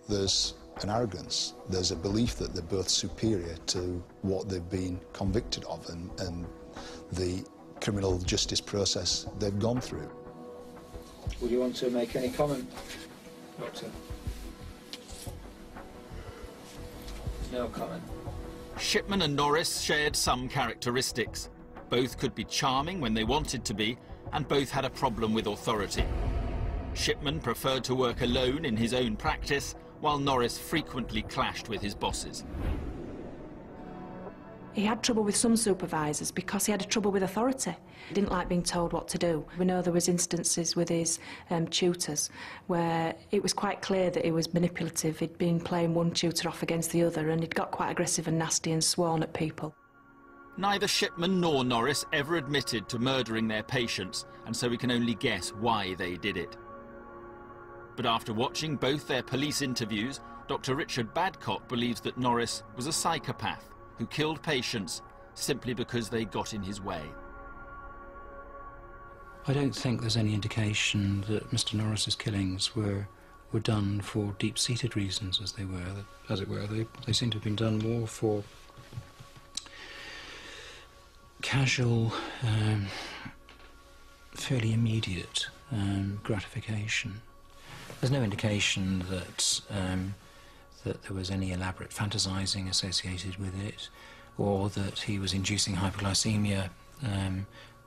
there's an arrogance, there's a belief that they're both superior to what they've been convicted of and the criminal justice process they've gone through. Would you want to make any comment, Doctor? No comment. Shipman and Norris shared some characteristics. Both could be charming when they wanted to be, and both had a problem with authority. Shipman preferred to work alone in his own practice, while Norris frequently clashed with his bosses. He had trouble with some supervisors because he had trouble with authority. He didn't like being told what to do. We know there was instances with his tutors where it was quite clear that he was manipulative. He'd been playing one tutor off against the other, and he'd got quite aggressive and nasty and sworn at people. Neither Shipman nor Norris ever admitted to murdering their patients, and so we can only guess why they did it. But after watching both their police interviews, Dr. Richard Badcock believes that Norris was a psychopath who killed patients simply because they got in his way. I don't think there's any indication that Mr. Norris's killings were done for deep-seated reasons, as they were. As it were, they seem to have been done more for casual, fairly immediate gratification. There's no indication that that there was any elaborate fantasizing associated with it, or that he was inducing hypoglycemia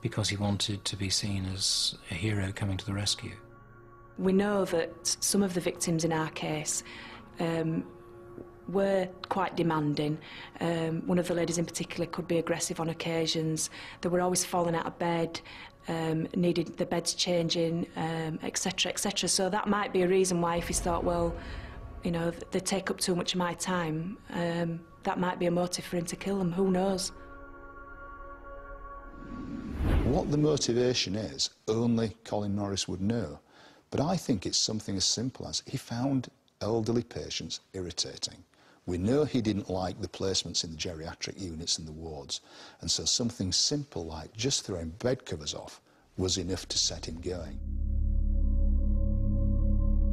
because he wanted to be seen as a hero coming to the rescue. We know that some of the victims in our case were quite demanding. One of the ladies in particular could be aggressive on occasions. They were always falling out of bed, needed the beds changing, etc., etc. So that might be a reason why, if he's thought, well, you know, they take up too much of my time, that might be a motive for him to kill them. Who knows? What the motivation is, only Colin Norris would know. But I think it's something as simple as he found elderly patients irritating. We know he didn't like the placements in the geriatric units and the wards, and so something simple like just throwing bed covers off was enough to set him going.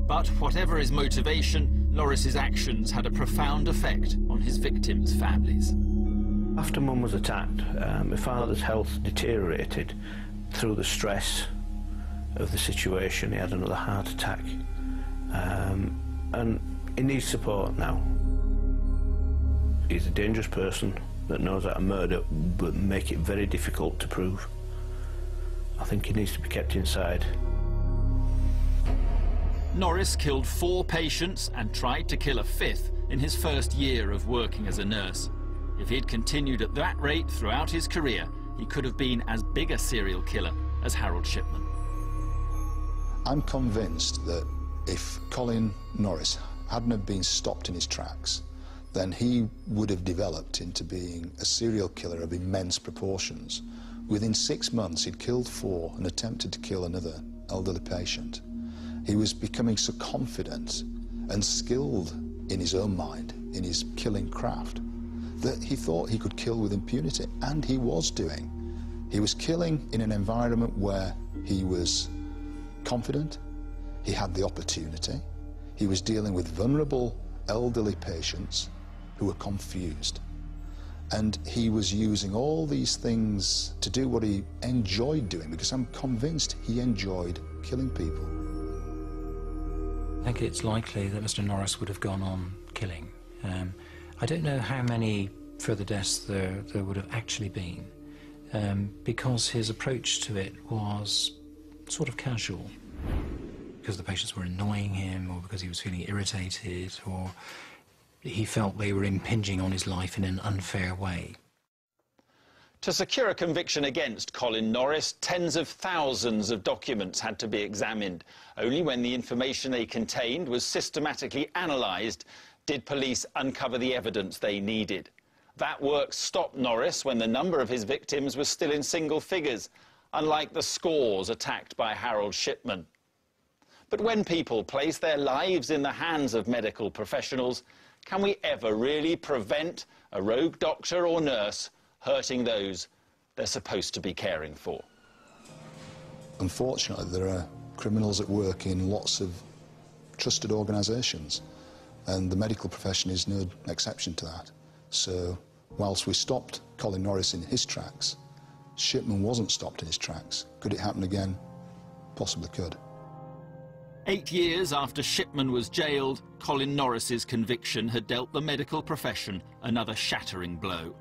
But whatever his motivation, Norris's actions had a profound effect on his victims' families. After Mum was attacked, my father's health deteriorated through the stress of the situation. He had another heart attack, and he needs support now. He's a dangerous person that knows how to murder, but make it very difficult to prove. I think he needs to be kept inside. Norris killed 4 patients and tried to kill a 5th in his first year of working as a nurse. If he'd continued at that rate throughout his career, he could have been as big a serial killer as Harold Shipman. I'm convinced that if Colin Norris hadn't have been stopped in his tracks, then he would have developed into being a serial killer of immense proportions. Within 6 months, he'd killed 4 and attempted to kill another elderly patient. He was becoming so confident and skilled in his own mind, in his killing craft, that he thought he could kill with impunity, and he was doing. He was killing in an environment where he was confident, he had the opportunity, he was dealing with vulnerable elderly patients who were confused, and he was using all these things to do what he enjoyed doing, because I'm convinced he enjoyed killing people. I think it's likely that Mr. Norris would have gone on killing. I don't know how many further deaths there would have actually been, because his approach to it was sort of casual, because the patients were annoying him, or because he was feeling irritated, or he felt they were impinging on his life in an unfair way. To secure a conviction against Colin Norris, tens of thousands of documents had to be examined. Only when the information they contained was systematically analysed did police uncover the evidence they needed. That work stopped Norris when the number of his victims was still in single figures, unlike the scores attacked by Harold Shipman. But when people place their lives in the hands of medical professionals, can we ever really prevent a rogue doctor or nurse hurting those they're supposed to be caring for? Unfortunately, there are criminals at work in lots of trusted organisations, and the medical profession is no exception to that. So whilst we stopped Colin Norris in his tracks, Shipman wasn't stopped in his tracks. Could it happen again? Possibly could. 8 years after Shipman was jailed, Colin Norris's conviction had dealt the medical profession another shattering blow.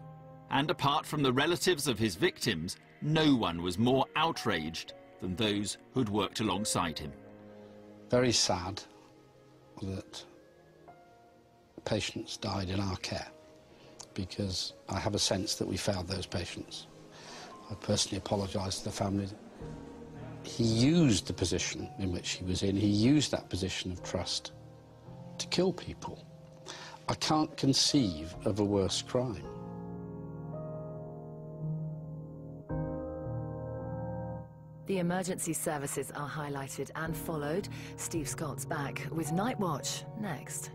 And apart from the relatives of his victims, no one was more outraged than those who'd worked alongside him. Very sad that patients died in our care, because I have a sense that we failed those patients. I personally apologise to the family. He used the position in which he was in, he used that position of trust to kill people. I can't conceive of a worse crime. The emergency services are highlighted and followed. Steve Scott's back with Night Watch next.